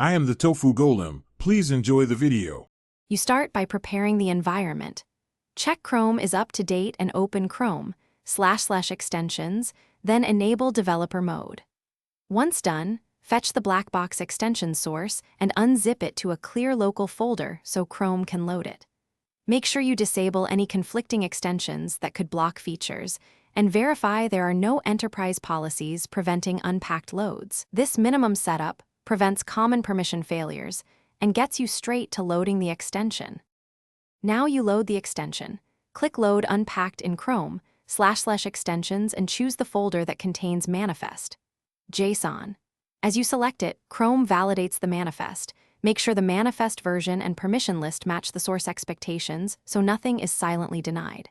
I am the Tofu Golem. Please enjoy the video. You start by preparing the environment. Check Chrome is up to date and open Chrome, / extensions, then enable developer mode. Once done, fetch the Blackbox extension source and unzip it to a clear local folder so Chrome can load it. Make sure you disable any conflicting extensions that could block features, and verify there are no enterprise policies preventing unpacked loads. This minimum setup prevents common permission failures and gets you straight to loading the extension. Now you load the extension. Click Load Unpacked in Chrome, / extensions, and choose the folder that contains manifest. JSON. As you select it, Chrome validates the manifest. Make sure the manifest version and permission list match the source expectations so nothing is silently denied.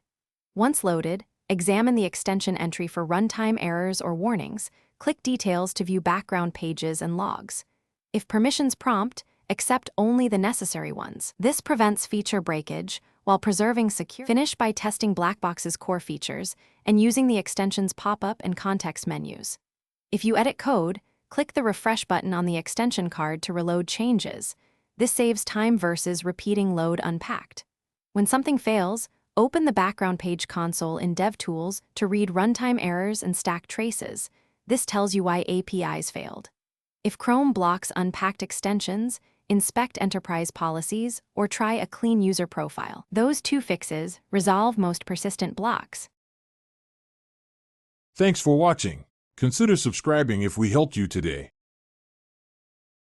Once loaded, examine the extension entry for runtime errors or warnings. Click Details to view background pages and logs. If permissions prompt, accept only the necessary ones. This prevents feature breakage while preserving security. Finish by testing Blackbox's core features and using the extension's pop-up and context menus. If you edit code, click the refresh button on the extension card to reload changes. This saves time versus repeating load unpacked. When something fails, open the background page console in DevTools to read runtime errors and stack traces. This tells you why APIs failed. If Chrome blocks unpacked extensions, inspect enterprise policies or try a clean user profile. Those two fixes resolve most persistent blocks. Thanks for watching. Consider subscribing if we helped you today.